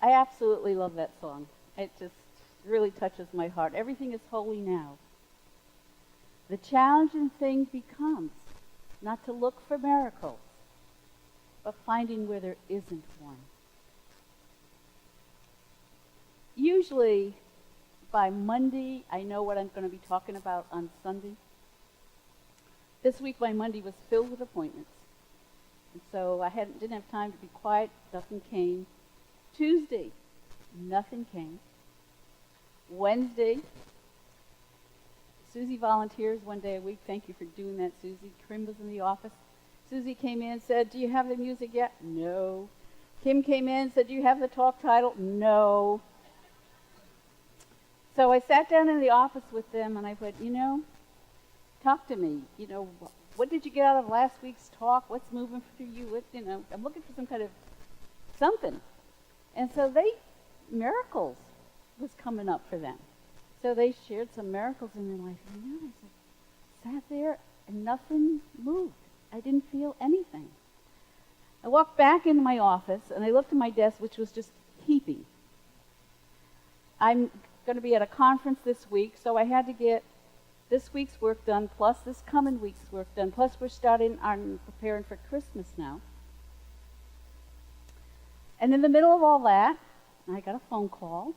I absolutely love that song. It just really touches my heart. Everything is holy now. The challenging thing becomes not to look for miracles, but finding where there isn't one. Usually, by Monday, I know what I'm going to be talking about on Sunday. This week, my Monday was filled with appointments. And so I didn't have time to be quiet. Nothing came. Tuesday, nothing came. Wednesday, Susie volunteers one day a week. Thank you for doing that, Susie. Kim was in the office. Susie came in and said, "Do you have the music yet?" No. Kim came in and said, "Do you have the talk title?" No. So I sat down in the office with them and I went, talk to me. What did you get out of last week's talk? What's moving for you? I'm looking for some kind of something. And so miracles was coming up for them. So they shared some miracles in their life. And I sat there and nothing moved. I didn't feel anything. I walked back into my office and I looked at my desk, which was just heaping. I'm going to be at a conference this week, so I had to get this week's work done, plus this coming week's work done, plus we're starting on preparing for Christmas now. And in the middle of all that, I got a phone call,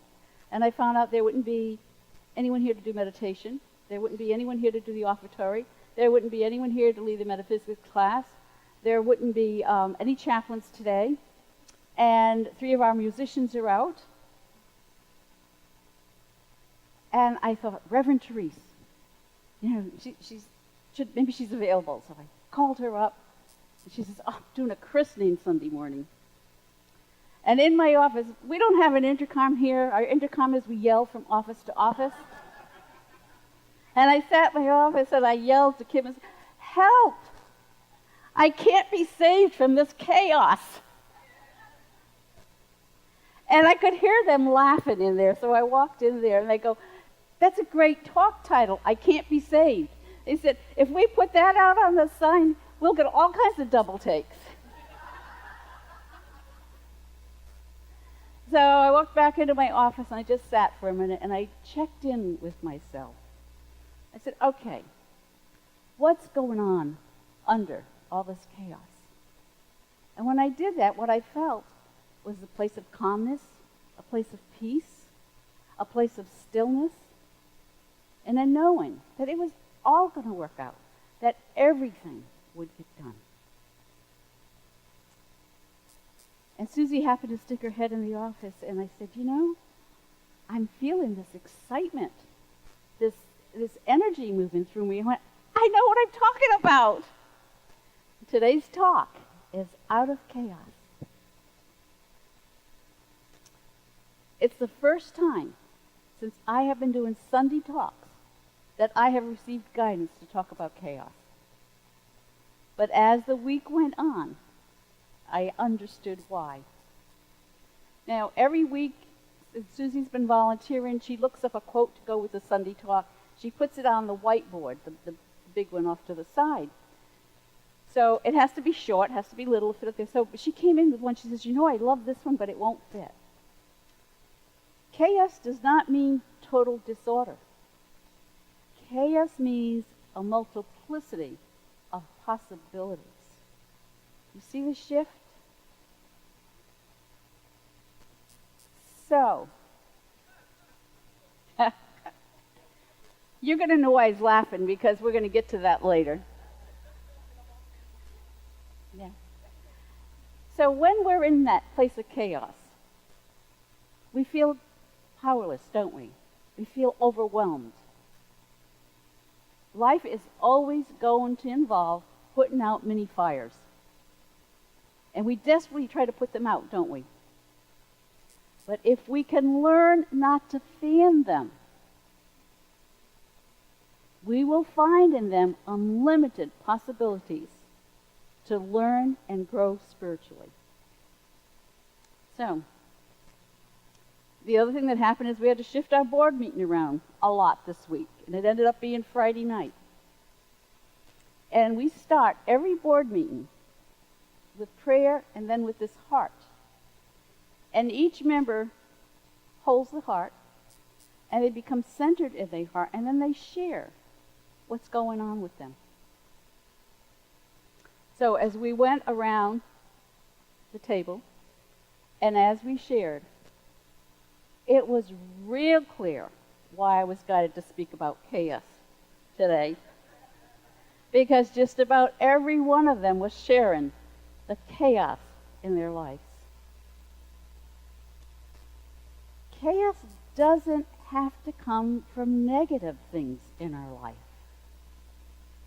and I found out there wouldn't be anyone here to do meditation, there wouldn't be anyone here to do the offertory, there wouldn't be anyone here to lead the metaphysics class, there wouldn't be any chaplains today, and 3 of our musicians are out. And I thought, Reverend Therese, maybe she's available. So I called her up, and she says, "Oh, I'm doing a christening Sunday morning." And in my office, we don't have an intercom here. Our intercom is we yell from office to office. And I sat in my office and I yelled to Kim and said, "Help! I can't be saved from this chaos." And I could hear them laughing in there, so I walked in there and they go, "That's a great talk title, I Can't Be Saved." They said, "If we put that out on the sign, we'll get all kinds of double takes." So I walked back into my office and I just sat for a minute and I checked in with myself. I said, okay, what's going on under all this chaos? And when I did that, what I felt was a place of calmness, a place of peace, a place of stillness, and a knowing that it was all going to work out, that everything would get done. And Susie happened to stick her head in the office, and I said, I'm feeling this excitement, this energy moving through me. I went, I know what I'm talking about. Today's talk is Out of Chaos. It's the first time since I have been doing Sunday talks that I have received guidance to talk about chaos. But as the week went on, I understood why. Now, every week, Susie's been volunteering. She looks up a quote to go with the Sunday talk. She puts it on the whiteboard, the big one off to the side. So it has to be short, has to be little, fit up there. So she came in with one. She says, I love this one, but it won't fit. Chaos does not mean total disorder. Chaos means a multiplicity of possibilities. You see the shift? So, you're going to know why I was laughing because we're going to get to that later. Yeah. So when we're in that place of chaos, we feel powerless, don't we? We feel overwhelmed. Life is always going to involve putting out many fires. And we desperately try to put them out, don't we? But if we can learn not to fan them, we will find in them unlimited possibilities to learn and grow spiritually. So, the other thing that happened is we had to shift our board meeting around a lot this week, and it ended up being Friday night. And we start every board meeting with prayer and then with this heart. And each member holds the heart, and they become centered in their heart, and then they share what's going on with them. So as we went around the table, and as we shared, it was real clear why I was guided to speak about chaos today. Because just about every one of them was sharing the chaos in their lives. Chaos doesn't have to come from negative things in our life.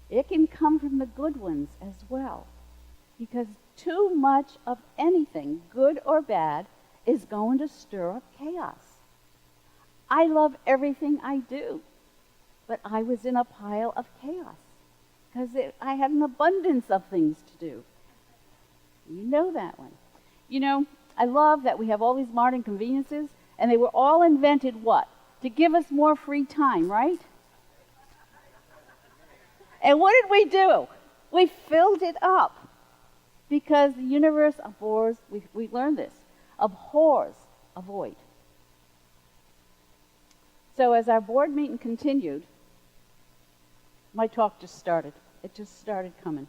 It can come from the good ones as well. Because too much of anything, good or bad, is going to stir up chaos. I love everything I do, but I was in a pile of chaos because I had an abundance of things to do. You know that one. You know, I love that we have all these modern conveniences, and they were all invented what? To give us more free time, right? And what did we do? We filled it up because the universe abhors, we learned this, abhors a void. So as our board meeting continued, my talk just started. It just started coming.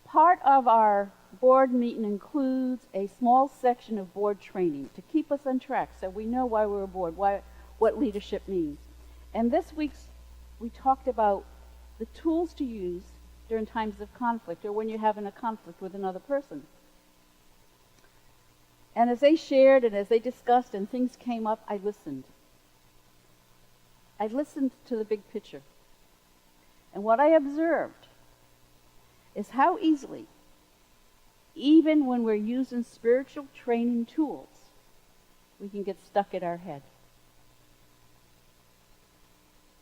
Part of our board meeting includes a small section of board training to keep us on track so we know why we're a board, what leadership means. And this week's, we talked about the tools to use during times of conflict or when you're having a conflict with another person. And as they shared and as they discussed and things came up, I listened. I listened to the big picture. And what I observed is how easily, even when we're using spiritual training tools, we can get stuck in our head.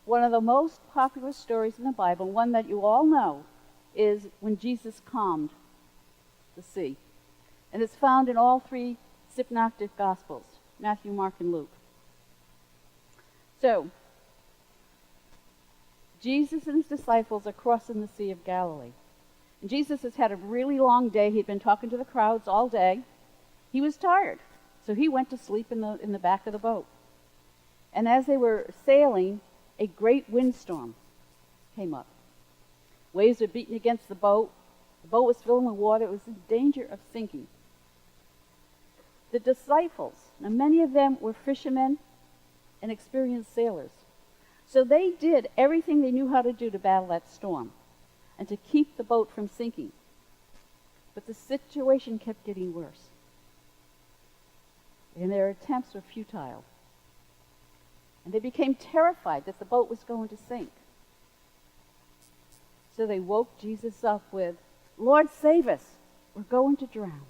One of the most popular stories in the Bible, one that you all know, is when Jesus calmed the sea. And it's found in all three synoptic Gospels, Matthew, Mark, and Luke. So, Jesus and his disciples are crossing the Sea of Galilee. And Jesus has had a really long day. He'd been talking to the crowds all day. He was tired, so he went to sleep in the back of the boat. And as they were sailing, a great windstorm came up. Waves were beating against the boat. The boat was filling with water. It was in danger of sinking. The disciples, now many of them were fishermen and experienced sailors. So they did everything they knew how to do to battle that storm and to keep the boat from sinking. But the situation kept getting worse. And their attempts were futile. And they became terrified that the boat was going to sink. So they woke Jesus up with, "Lord, save us. We're going to drown."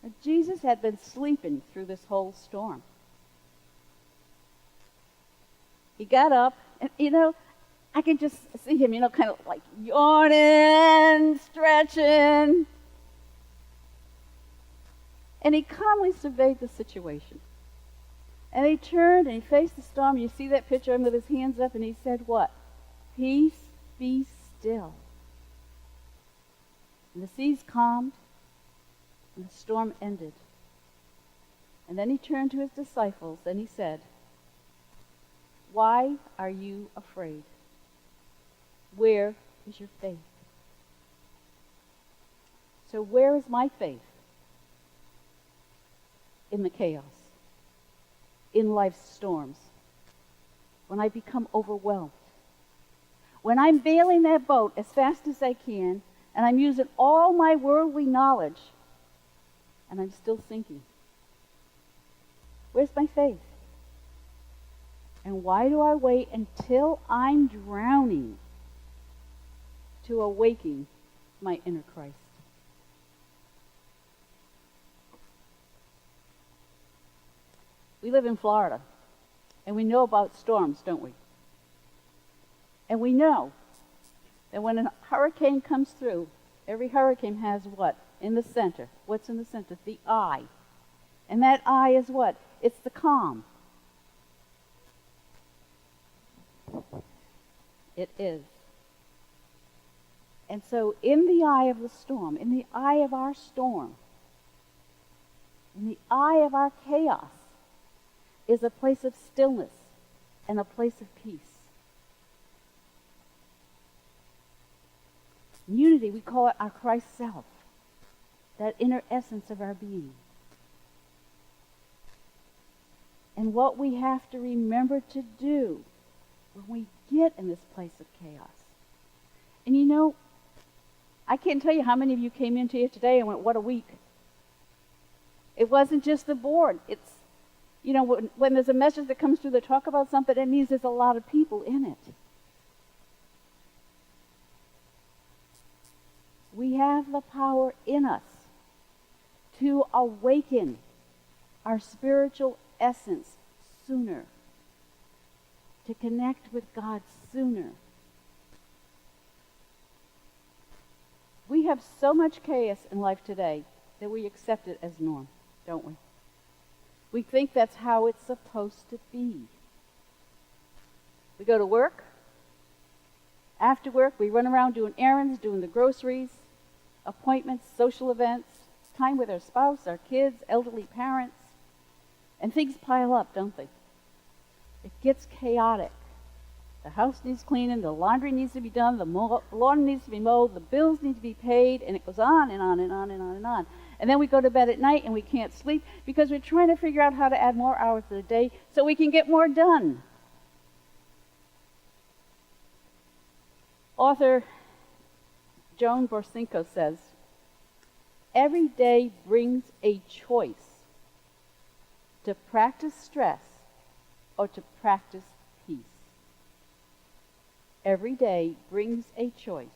Now, Jesus had been sleeping through this whole storm. He got up, and, I could just see him, kind of like yawning, stretching. And he calmly surveyed the situation. And he turned and he faced the storm. You see that picture of him with his hands up, and he said what? "Peace, be still." And the seas calmed, and the storm ended. And then he turned to his disciples and he said, "Why are you afraid? Where is your faith?" So where is my faith? In the chaos, in life's storms, when I become overwhelmed, when I'm bailing that boat as fast as I can, and I'm using all my worldly knowledge, and I'm still sinking. Where's my faith? And why do I wait until I'm drowning to awaken my inner Christ? We live in Florida, and we know about storms, don't we? And we know that when a hurricane comes through, every hurricane has what? In the center. What's in the center? The eye. And that eye is what? It's the calm. It is. And so in the eye of the storm, in the eye of our storm, in the eye of our chaos, is a place of stillness and a place of peace. In unity, we call it our Christ self, that inner essence of our being. And what we have to remember to do when we get in this place of chaos. And you know, I can't tell you how many of you came into here today and went, what a week. It wasn't just the board. It's, you know, when there's a message that comes through that talk about something, it means there's a lot of people in it. We have the power in us to awaken our spiritual essence sooner, to connect with God sooner. We have so much chaos in life today that we accept it as norm, don't we? We think that's how it's supposed to be. We go to work. After work, we run around doing errands, doing the groceries, appointments, social events, time with our spouse, our kids, elderly parents. And things pile up, don't they? It gets chaotic. The house needs cleaning, the laundry needs to be done, the lawn needs to be mowed, the bills need to be paid, and it goes on and on and on and on and on. And then we go to bed at night and we can't sleep because we're trying to figure out how to add more hours to the day so we can get more done. Author Joan Borsinko says, every day brings a choice to practice stress or to practice peace. Every day brings a choice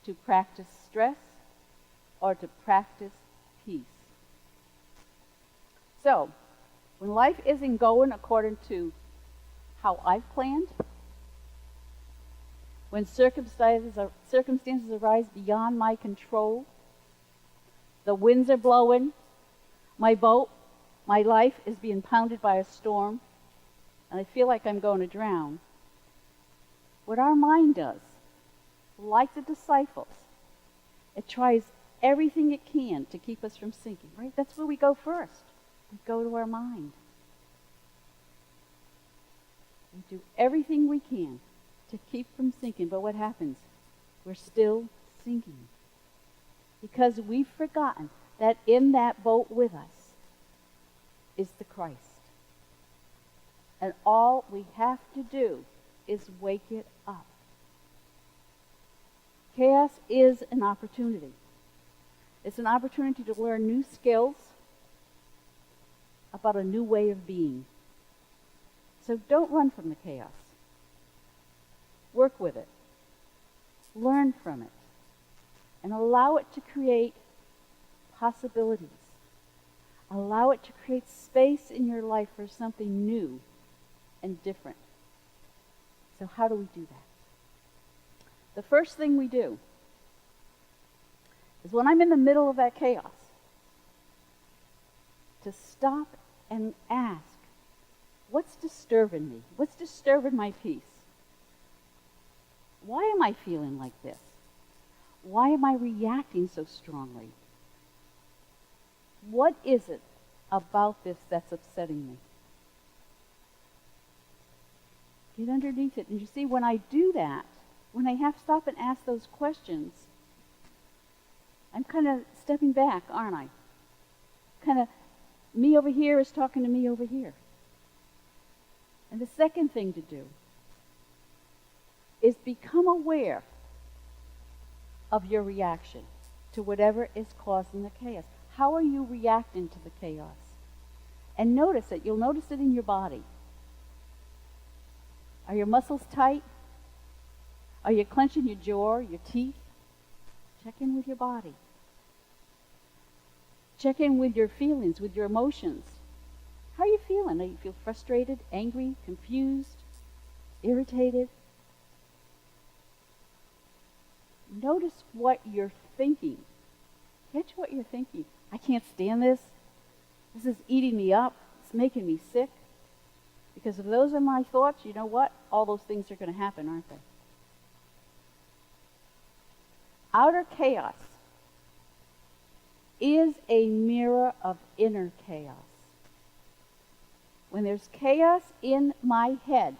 to practice stress or to practice peace. So, when life isn't going according to how I've planned, when circumstances arise beyond my control, the winds are blowing, my boat, my life is being pounded by a storm, and I feel like I'm going to drown, what our mind does, like the disciples, it tries everything it can to keep us from sinking, right? That's where we go first. We go to our mind. We do everything we can to keep from sinking, but what happens? We're still sinking. Because we've forgotten that in that boat with us is the Christ. And all we have to do is wake it up. Chaos is an opportunity. It's an opportunity to learn new skills about a new way of being. So don't run from the chaos. Work with it. Learn from it. And allow it to create possibilities. Allow it to create space in your life for something new and different. So how do we do that? The first thing we do is when I'm in the middle of that chaos, to stop and ask, what's disturbing me? What's disturbing my peace? Why am I feeling like this? Why am I reacting so strongly? What is it about this that's upsetting me? Get underneath it. And you see, when I do that, when I have to stop and ask those questions, I'm kind of stepping back, aren't I? Kind of, me over here is talking to me over here. And the second thing to do is become aware of your reaction to whatever is causing the chaos. How are you reacting to the chaos? And notice it. You'll notice it in your body. Are your muscles tight? Are you clenching your jaw, your teeth? Check in with your body. Check in with your feelings, with your emotions. How are you feeling? Do you feel frustrated, angry, confused, irritated? Notice what you're thinking. Catch what you're thinking. I can't stand this. This is eating me up. It's making me sick. Because if those are my thoughts, you know what? All those things are going to happen, aren't they? Outer chaos is a mirror of inner chaos. When there's chaos in my head,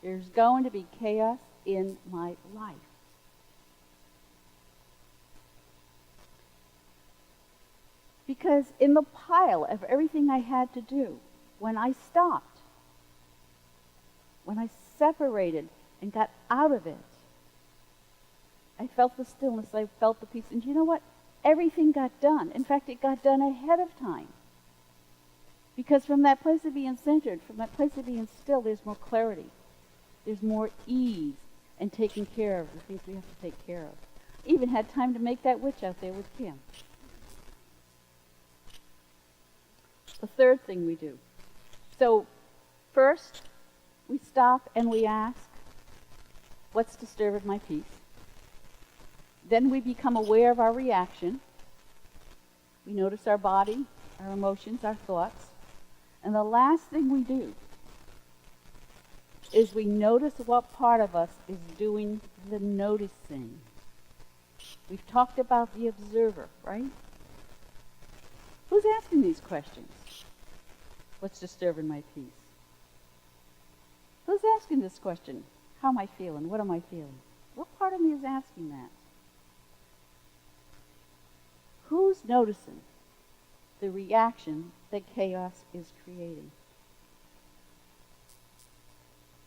there's going to be chaos in my life. Because in the pile of everything I had to do, when I stopped, when I separated and got out of it, I felt the stillness, I felt the peace. And you know what? Everything got done. In fact, it got done ahead of time. Because from that place of being centered, from that place of being still, there's more clarity. There's more ease and taking care of the things we have to take care of. I even had time to make that witch out there with Kim. The third thing we do. So, first, we stop and we ask, what's disturbing my peace? Then we become aware of our reaction. We notice our body, our emotions, our thoughts. And the last thing we do is we notice what part of us is doing the noticing. We've talked about the observer, right? Who's asking these questions? What's disturbing my peace? Who's asking this question? How am I feeling? What am I feeling? What part of me is asking that? Who's noticing the reaction that chaos is creating?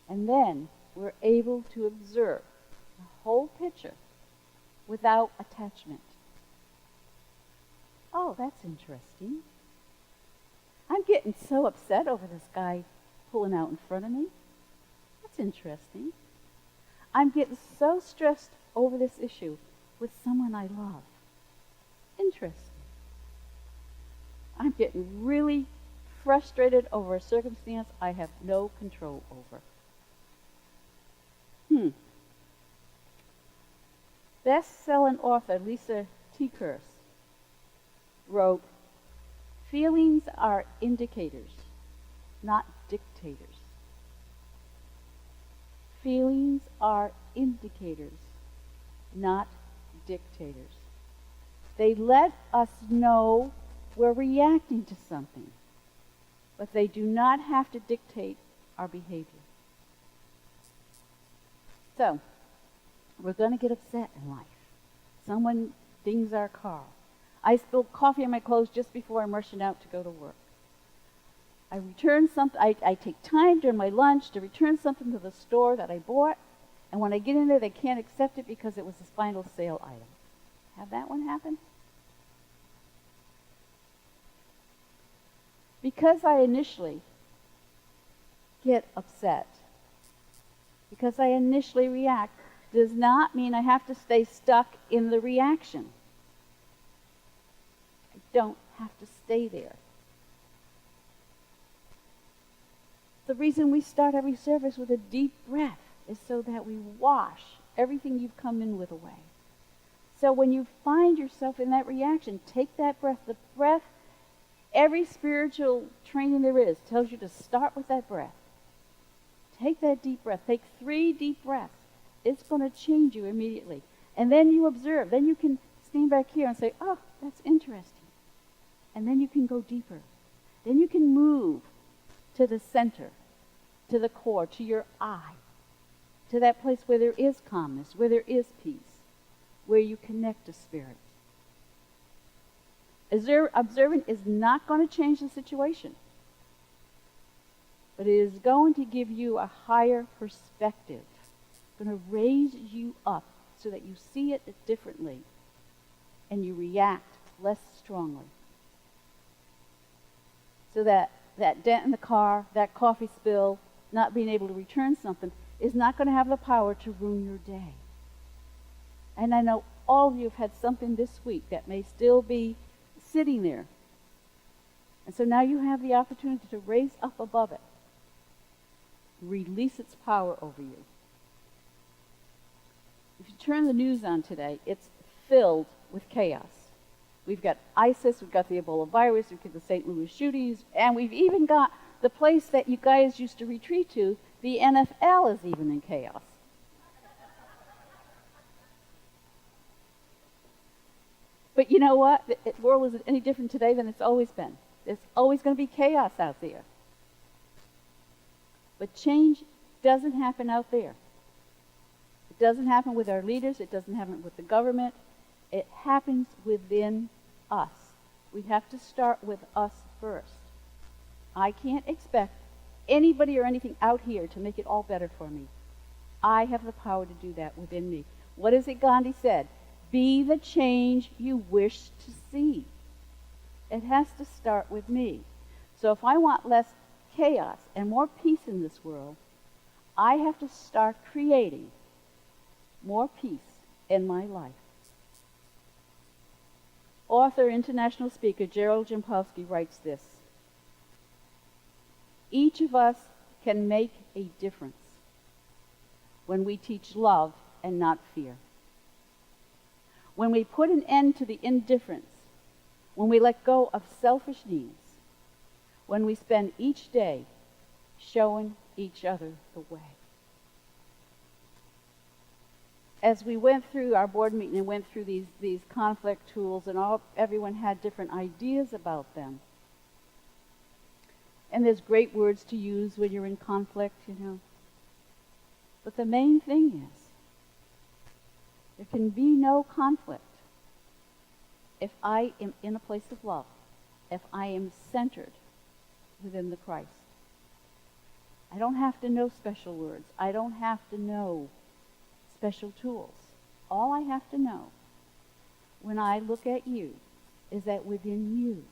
And then we're able to observe the whole picture without attachment. Oh, that's interesting. I'm getting so upset over this guy pulling out in front of me. That's interesting. I'm getting so stressed over this issue with someone I love. Interesting. I'm getting really frustrated over a circumstance I have no control over. Best-selling author Lisa T-Kurse wrote, "Feelings are indicators, not dictators." Feelings are indicators, not dictators. They let us know we're reacting to something, but they do not have to dictate our behavior. So, we're going to get upset in life. Someone dings our car. I spilled coffee on my clothes just before I'm rushing out to go to work. I return something. I take time during my lunch to return something to the store that I bought, and when I get in there, they can't accept it because it was a final sale item. Have that one happen? Because I initially get upset, because I initially react, does not mean I have to stay stuck in the reaction. I don't have to stay there. The reason we start every service with a deep breath is so that we wash everything you've come in with away. So when you find yourself in that reaction, take that breath. The breath, every spiritual training there is tells you to start with that breath. Take that deep breath. Take 3 deep breaths. It's going to change you immediately. And then you observe. Then you can stand back here and say, oh, that's interesting. And then you can go deeper. Then you can move to the center, to the core, to your eye, to that place where there is calmness, where there is peace, where you connect to spirit. Observing is not going to change the situation, but it is going to give you a higher perspective. It's going to raise you up so that you see it differently and you react less strongly. So that dent in the car, that coffee spill, not being able to return something, is not going to have the power to ruin your day. And I know all of you have had something this week that may still be sitting there. And so now you have the opportunity to raise up above it, release its power over you. If you turn the news on today, it's filled with chaos. We've got ISIS, we've got the Ebola virus, we've got the St. Louis shootings, and we've even got the place that you guys used to retreat to, the NFL is even in chaos. But you know what? The world isn't any different today than it's always been. There's always going to be chaos out there. But change doesn't happen out there. It doesn't happen with our leaders. It doesn't happen with the government. It happens within us. We have to start with us first. I can't expect anybody or anything out here to make it all better for me. I have the power to do that within me. What is it Gandhi said? Be the change you wish to see. It has to start with me. So if I want less chaos and more peace in this world, I have to start creating more peace in my life. Author, international speaker Gerald Jampolsky writes this: each of us can make a difference when we teach love and not fear. When we put an end to the indifference, when we let go of selfish needs, when we spend each day showing each other the way. As we went through our board meeting and went through these conflict tools, and everyone had different ideas about them. And there's great words to use when you're in conflict, you know. But the main thing is, there can be no conflict if I am in a place of love, if I am centered within the Christ. I don't have to know special words. I don't have to know special tools. All I have to know when I look at you is that within you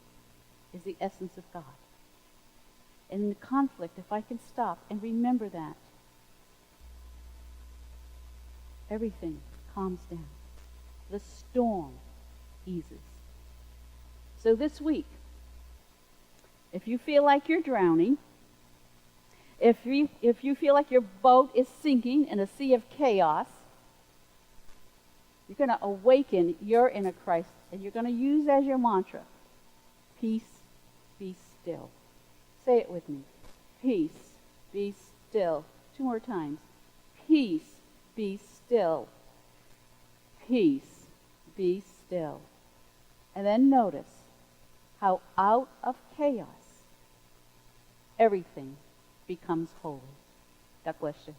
is the essence of God. And in the conflict, if I can stop and remember that, everything calms down. The storm eases. So this week, if you feel like you're drowning, if you feel like your boat is sinking in a sea of chaos, you're going to awaken your inner Christ, and you're going to use as your mantra, peace, be still. Say it with me. Peace, be still. 2 more times. Peace, be still. Peace, be still. And then notice how out of chaos, everything becomes holy. God bless you.